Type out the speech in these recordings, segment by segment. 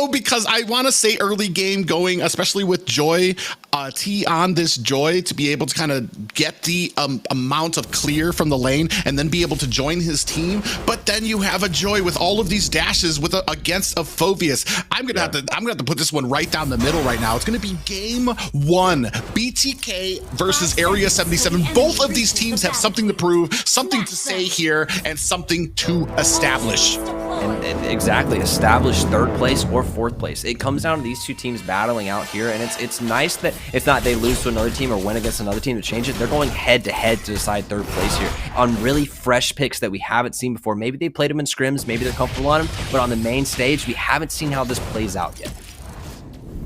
though, because I want to say early game going, especially with Joy, T on this Joy, to be able to kind of get the amount of clear from the lane and then be able to join his team. But then you have a Joy with all of these dashes with against a Phoveus. I'm gonna have to put this one right down the middle right now. It's gonna be game 1, BTK versus Area 77. Both of these teams have something to prove, something to say here, and something to establish. And exactly, establish 3rd place or 4th place. It comes down to these two teams battling out here, and it's nice that if not they lose to another team or win against another team to change it, they're going head to head to decide 3rd place here on really fresh picks that we haven't seen before. Maybe they played them in scrims, maybe they're comfortable on them, but on the main stage, we haven't seen how this plays out yet.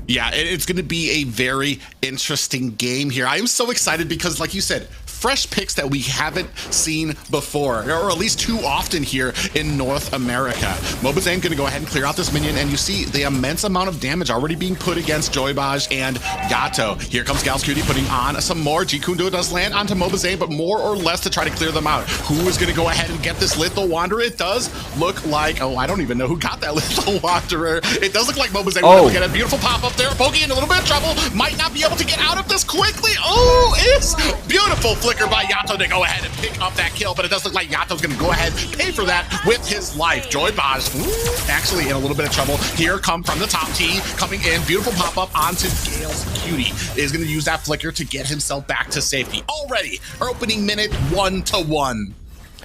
Yeah, it's going to be a very interesting game here. I am so excited because, like you said, fresh picks that we haven't seen before, or at least too often here in North America. MOBAZANE going to go ahead and clear out this minion, and you see the immense amount of damage already being put against joyboj and Yato. Here comes Galscutie putting on some more. Jikundo does land onto MOBAZANE, but more or less to try to clear them out. Who is going to go ahead and get this Lethal Wanderer? It does look like, oh, I don't even know who got that Lethal Wanderer. It does look like MOBAZANE will get a beautiful pop-up there. Pokey in a little bit of trouble. Might not be able to get out of this quickly. Oh, it's beautiful flicker by Yato to go ahead and pick up that kill, but it does look like Yato's going to go ahead and pay for that with his life. joyboj actually in a little bit of trouble. Here come from the top T, coming in, beautiful pop-up onto Galscutie. Is going to use that flicker to get himself back to safety. Already, our opening minute 1-1.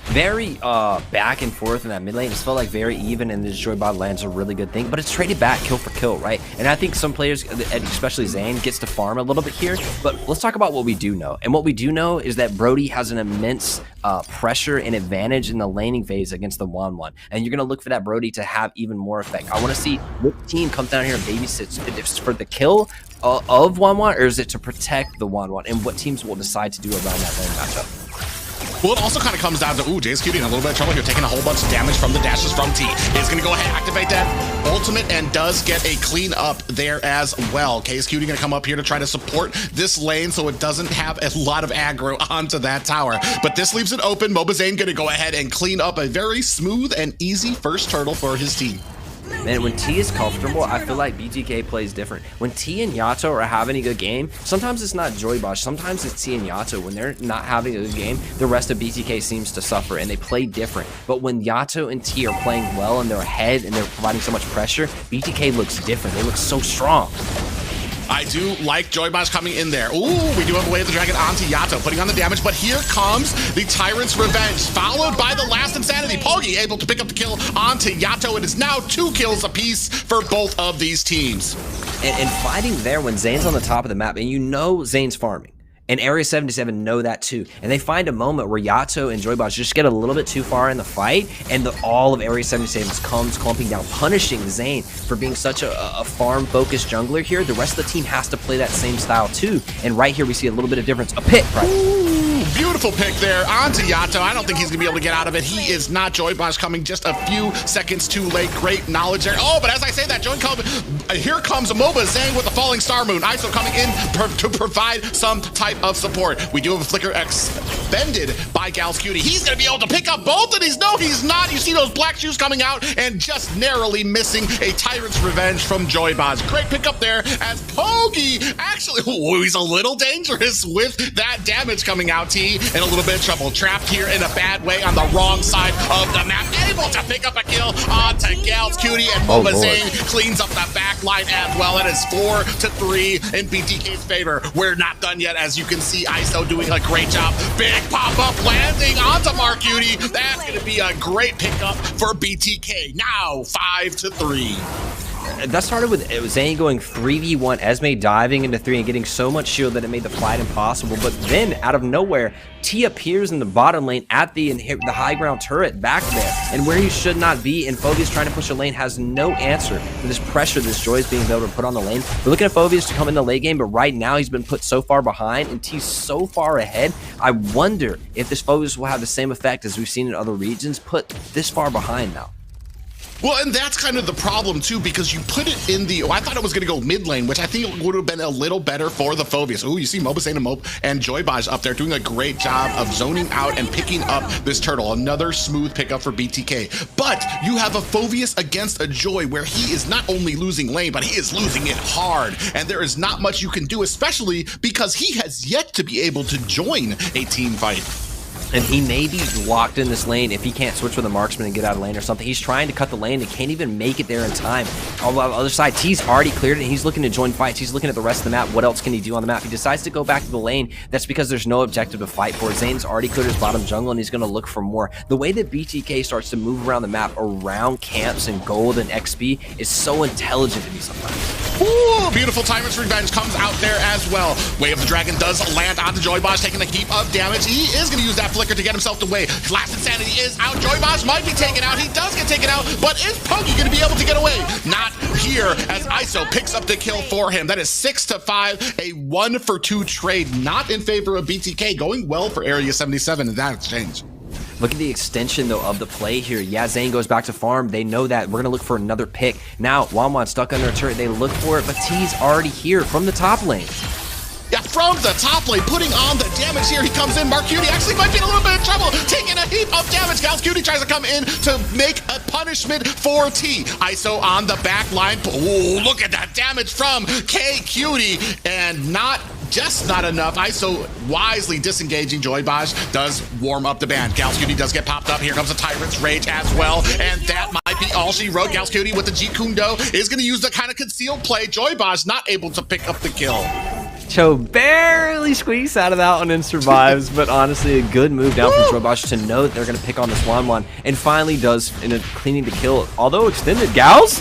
Very back and forth in that mid lane. It's felt like very even, and this joyboj lands a really good thing, but it's traded back kill for kill, right? And I think some players, especially Zane, gets to farm a little bit here, but let's talk about what we do know. And what we do know is that Brody has an immense pressure and advantage in the laning phase against the 1-1, and you're going to look for that Brody to have even more effect. I want to see what team comes down here and babysits. If it's for the kill of 1-1, or is it to protect the 1-1, and what teams will decide to do around that lane matchup. Well, it also kind of comes down to, Galscutie in a little bit of trouble here, taking a whole bunch of damage from the dashes from T. Is going to go ahead and activate that ultimate and does get a clean up there as well. Galscutie going to come up here to try to support this lane so it doesn't have a lot of aggro onto that tower. But this leaves it open. MOBAZANE going to go ahead and clean up a very smooth and easy first turtle for his team. Man, when T is comfortable, I feel like BTK plays different. When T and Yato are having a good game, sometimes it's not joyboj, sometimes it's T and Yato. When they're not having a good game, the rest of BTK seems to suffer, and they play different. But when Yato and T are playing well and they're ahead and they're providing so much pressure, BTK looks different. They look so strong. I do like joyboj coming in there. Ooh, we do have a Wave of the Dragon onto Yato, putting on the damage, but here comes the Tyrant's Revenge, followed by the last Insanity. Pogi able to pick up the kill onto Yato. It is now 2 kills apiece for both of these teams. And fighting there when Zane's on the top of the map, and you know Zane's farming. And Area 77 know that too. And they find a moment where Yato and joyboj just get a little bit too far in the fight, and all of Area 77 comes clumping down, punishing Zane for being such a farm-focused jungler here. The rest of the team has to play that same style too. And right here we see a little bit of difference. A pit, right? Ooh, beautiful pick there onto Yato. I don't think he's going to be able to get out of it. He is not. joyboj coming just a few seconds too late. Great knowledge there. Oh, but as I say that, here comes MOBAZANE with the Falling Star Moon. ISO coming in to provide some type of support. We do have a flicker expended by Galscutie. He's going to be able to pick up both of these. No, he's not. You see those black shoes coming out and just narrowly missing a Tyrant's Revenge from joyboj. Great pickup there as Pogi actually, he's a little dangerous with that damage coming out. T in a little bit of trouble. Trapped here in a bad way on the wrong side of the map. Able to pick up a kill onto Galscutie, and MOBAZANE cleans up the back line as well. It is 4-3 in BTK's favor. We're not done yet, as you can see. ISO doing a great job. Big pop-up landing onto Marcutie. That's going to be a great pickup for BTK. Now 5-3. That started with Zane going 3v1, Esme diving into 3 and getting so much shield that it made the fight impossible. But then, out of nowhere, T appears in the bottom lane at the high ground turret back there, and where he should not be, and Phoveus trying to push the lane has no answer for this pressure this Joy is being able to put on the lane. We're looking at Phoveus to come in the late game, but right now he's been put so far behind, and T's so far ahead. I wonder if this Phoveus will have the same effect as we've seen in other regions, put this far behind now. Well, and that's kind of the problem too, because you put it in the, I thought it was going to go mid lane, which I think would have been a little better for the Phobius. Oh, you see MOBAZANE and joyboj up there doing a great job of zoning out and picking up this turtle. Another smooth pickup for BTK. But you have a Phobius against a Joy where he is not only losing lane, but he is losing it hard. And there is not much you can do, especially because he has yet to be able to join a team fight. And he may be locked in this lane if he can't switch with a marksman and get out of lane or something. He's trying to cut the lane and can't even make it there in time. On the other side, T's already cleared it and he's looking to join fights. He's looking at the rest of the map. What else can he do on the map? He decides to go back to the lane. That's because there's no objective to fight for. Zane's already cleared his bottom jungle and he's going to look for more. The way that BTK starts to move around the map around camps and gold and XP is so intelligent to me sometimes. Ooh, beautiful Tyrant's Revenge comes out there as well. Way of the Dragon does land onto joyboj, taking a heap of damage. He is going to use that flicker to get himself away. Last Insanity is out. joyboj might be taken out. He does get taken out, but is Pogi going to be able to get away? Not here, as ISO picks up the kill for him. That is 6-5, a 1-for-2 trade, not in favor of BTK, going well for Area 77 in that exchange. Look at the extension, though, of the play here. Yeah, Zane goes back to farm. They know that. We're going to look for another pick. Now, Wamwan stuck under a turret. They look for it, but T's already here from the top lane. Yeah, from the top lane, putting on the damage here. He comes in. Marcuti actually might be in a little bit of trouble, taking a heap of damage. Galscutie tries to come in to make a punishment for T. ISO on the back line. Oh, look at that damage from K-Cutie, and not enough. ISO wisely disengaging. joyboj does warm up the band. Galscutie does get popped up. Here comes a Tyrant's Rage as well, and that might be all she wrote. Galscutie with the G-Kundo is going to use the kind of concealed play. joyboj not able to pick up the kill. Cho barely squeaks out of that one and survives, but honestly, a good move down from joyboj to know that they're going to pick on this Wamwan, and finally does in a cleaning the kill. Although extended, Gals?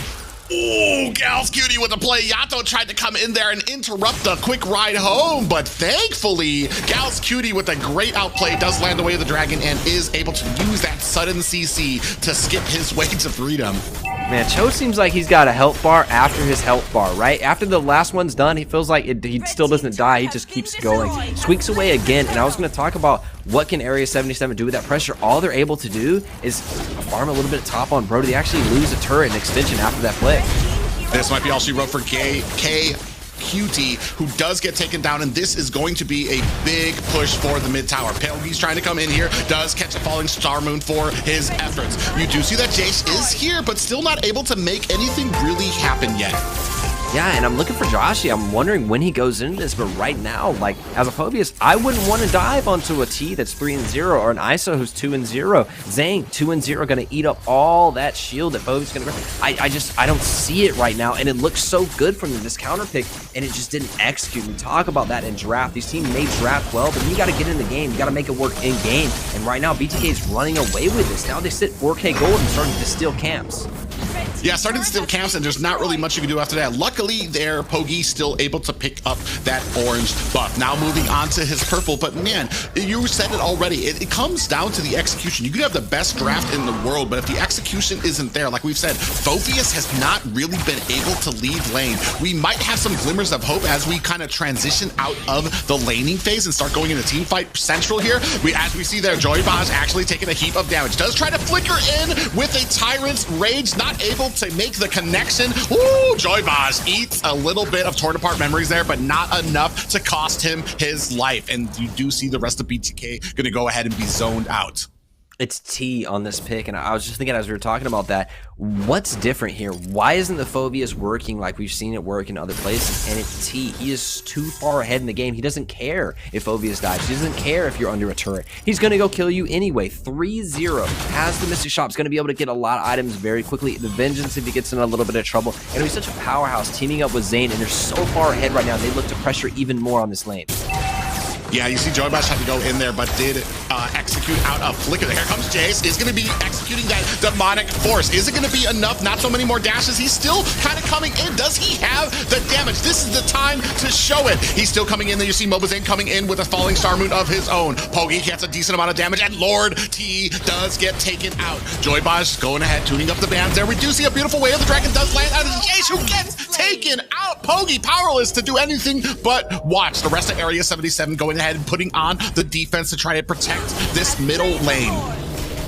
Ooh, Galscutie with a play. Yato tried to come in there and interrupt the quick ride home, but thankfully, Galscutie with a great outplay does land away the dragon and is able to use that sudden CC to skip his way to freedom. Man, Cho seems like he's got a health bar after his health bar, right? After the last one's done, he feels like he still doesn't die. He just keeps going. Squeaks away again, and I was going to talk about what can Area 77 do with that pressure. All they're able to do is farm a little bit of top on Brody. They actually lose a turret and extension after that play. This might be all she wrote for K-Cutie, who does get taken down, and this is going to be a big push for the mid tower. Pelgi's trying to come in here, does catch a falling star moon for his efforts. You do see that Jace is here, but still not able to make anything really happen yet. Yeah, and I'm looking for Joshi. I'm wondering when he goes into this, but right now, like, as a Phobius, I wouldn't want to dive onto a T that's 3-0 or an ISO who's 2-0. Zane, 2-0, going to eat up all that shield that Phobius is going to... I don't see it right now, and it looks so good from this counter pick, and it just didn't execute. We talk about that in draft. These teams may draft well, but you got to get in the game. You got to make it work in game, and right now, BTK is running away with this. Now they sit 4K gold and starting to steal camps. Yeah, starting to steal camps, and there's not really much you can do after that. Luckily, there, Pogi still able to pick up that orange buff. Now moving on to his purple, but man, you said it already. It comes down to the execution. You could have the best draft in the world, but if the execution isn't there, like we've said, Phobius has not really been able to lead lane. We might have some glimmers of hope as we kind of transition out of the laning phase and start going into team fight central here. As we see there, joyboj actually taking a heap of damage. Does try to flicker in with a Tyrant's Rage, not able to make the connection. Ooh, joyboj eats a little bit of torn apart memories there, but not enough to cost him his life. And you do see the rest of BTK going to go ahead and be zoned out. It's T on this pick, and I was just thinking as we were talking about that, what's different here? Why isn't the Phobius working like we've seen it work in other places? And it's T. He is too far ahead in the game. He doesn't care if Phobius dies. He doesn't care if you're under a turret. He's going to go kill you anyway. 3-0. Has the Mystic Shop. Is going to be able to get a lot of items very quickly. The Vengeance if he gets in a little bit of trouble. And he's such a powerhouse teaming up with Zane, and they're so far ahead right now. They look to pressure even more on this lane. Yeah, you see joyboj had to go in there, but did execute out a flicker. Here comes Jace. Is going to be executing that demonic force. Is it going to be enough? Not so many more dashes. He's still kind of coming in. Does he have the damage? This is the time to show it. He's still coming in there. You see MOBAZANE coming in with a falling star moon of his own. Pogi gets a decent amount of damage, and Lord T does get taken out. joyboj going ahead, tuning up the bands there. We do see a beautiful way of the dragon does land out of Jace, who gets taken out. Pogi powerless to do anything but watch. The rest of Area 77 going ahead and putting on the defense to try to protect this middle lane.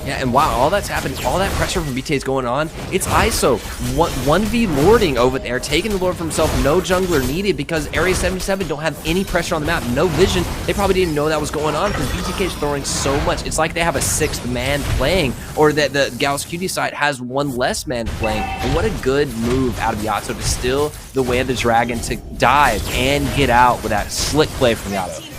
Yeah, and while all that's happening, all that pressure from BTK is going on, it's ISO 1v lording over there, taking the lord for himself, no jungler needed because Area 77 don't have any pressure on the map, no vision. They probably didn't know that was going on because BTK is throwing so much. It's like they have a 6th man playing, or that the Gauss QD side has 1 less man playing. And what a good move out of Yato to steal the way of the dragon to dive and get out with that slick play from Yato.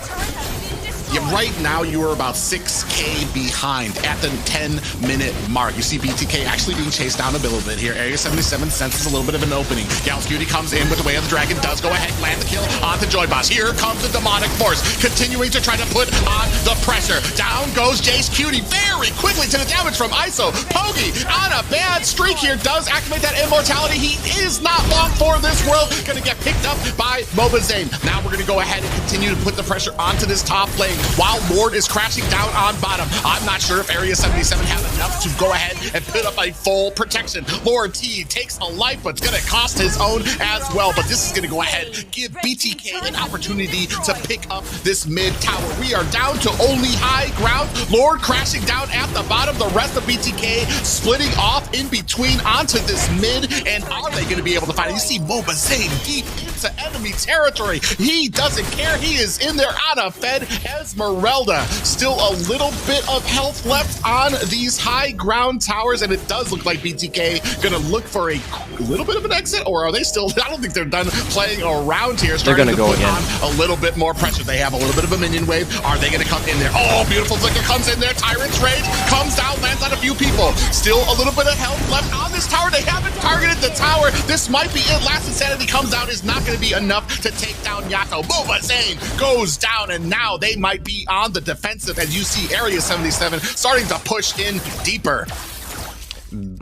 Yeah, right now you are about 6K behind at the 10-minute mark. You see BTK actually being chased down a little bit here. Area 77 senses a little bit of an opening. Gauss Cutie comes in with the way of the dragon, does go ahead and land the kill onto joyboj. Here comes the demonic force, continuing to try to put on the pressure. Down goes Jace Cutie very quickly to the damage from ISO. Pogi on a bad streak here, does activate that immortality. He is not long for this world. Gonna get picked up by MOBAZANE. Now we're gonna go ahead and continue to put the pressure onto this top lane while Lord is crashing down on bottom. I'm not sure if Area 77 have enough to go ahead and put up a full protection. Lord T takes a life, but it's going to cost his own as well. But this is going to go ahead, give BTK an opportunity to pick up this mid tower. We are down to only high ground. Lord crashing down at the bottom. The rest of BTK splitting off in between onto this mid. And are they going to be able to find it? You see MOBAZANE deep into enemy territory. He doesn't care. He is in there on a fed. Esmeralda, still a little bit of health left on these high ground towers, and it does look like BTK gonna look for a little bit of an exit, or are they still? I don't think they're done playing around here. They're gonna go put again. On a little bit more pressure. They have a little bit of a minion wave. Are they gonna come in there? Oh, beautiful flicker comes in there. Tyrant's Rage comes down, lands on a few people. Still a little bit of health left on this tower. They haven't targeted the tower. This might be it. Last Insanity comes out, is not gonna be enough to take down Yato. MOBAZANE goes down, and now they might be on the defensive as you see Area 77 starting to push in deeper.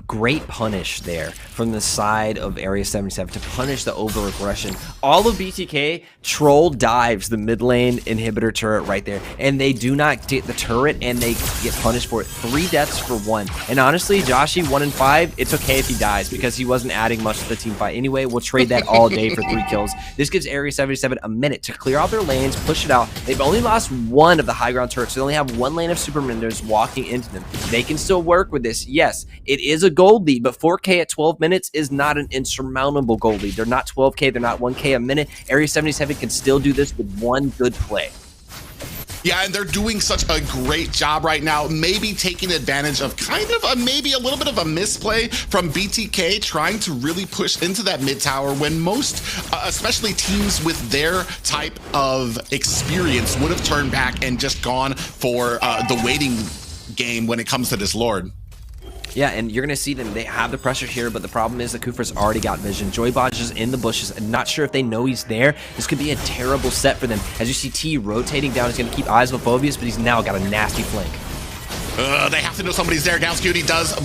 Great punish there from the side of Area 77 to punish the over-aggression. All of BTK troll dives the mid lane inhibitor turret right there, and they do not get the turret, and they get punished for it. 3 deaths for 1. And honestly, Joshi 1 in 5, it's okay if he dies because he wasn't adding much to the team fight anyway. We'll trade that all day for 3 kills. This gives Area 77 a minute to clear out their lanes, push it out. They've only lost 1 of the high ground turrets, so they only have 1 lane of Supermenders walking into them. They can still work with this. Yes, it is a gold lead, but 4K at 12 minutes is not an insurmountable gold lead. They're not 12K, they're not 1K a minute. Area 77 can still do this with 1 good play. Yeah, and they're doing such a great job right now, maybe taking advantage of kind of maybe a little bit of a misplay from BTK, trying to really push into that mid tower when most, especially teams with their type of experience, would have turned back and just gone for the waiting game when it comes to this Lord. Yeah, and you're going to see them. They have the pressure here, but the problem is the Kufra's already got vision. joyboj is in the bushes and not sure if they know he's there. This could be a terrible set for them. As you see T rotating down, he's going to keep eyes on Phobius, but he's now got a nasty flank. They have to know somebody's there. Gauss Cutie does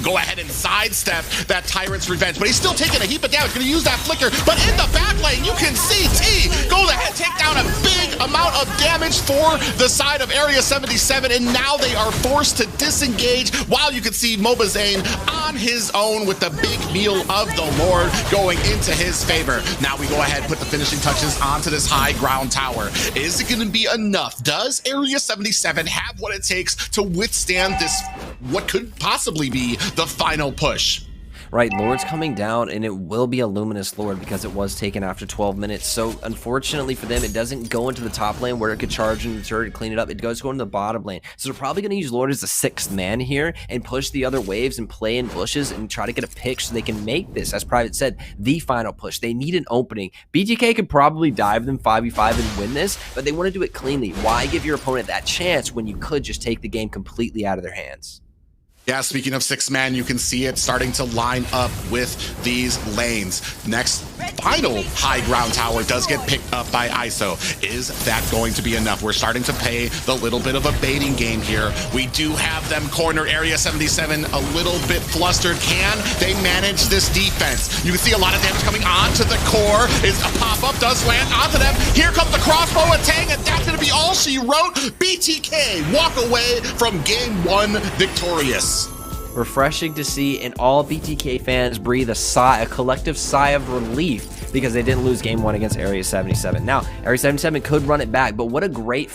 go ahead and sidestep that Tyrant's Revenge, but he's still taking a heap of damage. Going to use that flicker, but in the back lane, you can see T go ahead, take down a big amount of damage for the side of Area 77, and now they are forced to disengage, while you can see MOBAZANE on his own with the big meal of the Lord going into his favor. Now we go ahead and put the finishing touches onto this high ground tower. Is it going to be enough? Does Area 77 have what it takes to withstand this, what could possibly be the final push? Right, Lord's coming down, and it will be a Luminous Lord because it was taken after 12 minutes. So, unfortunately for them, it doesn't go into the top lane where it could charge into the turret and clean it up. It goes into the bottom lane. So, they're probably going to use Lord as the 6th man here and push the other waves and play in bushes and try to get a pick so they can make this, as Private said, the final push. They need an opening. BTK could probably dive them 5v5 and win this, but they want to do it cleanly. Why give your opponent that chance when you could just take the game completely out of their hands? Yeah, speaking of 6-man, you can see it starting to line up with these lanes. Next, final high ground tower does get picked up by ISO. Is that going to be enough? We're starting to play the little bit of a baiting game here. We do have them corner Area 77 a little bit flustered. Can they manage this defense? You can see a lot of damage coming onto the core. Is a pop-up does land onto them. Here comes the crossbow attack, and that's going to be all she wrote. BTK walk away from game 1 victorious. Refreshing to see, and all BTK fans breathe a sigh, a collective sigh of relief because they didn't lose game 1 against Area 77. Now, Area 77 could run it back, but what a great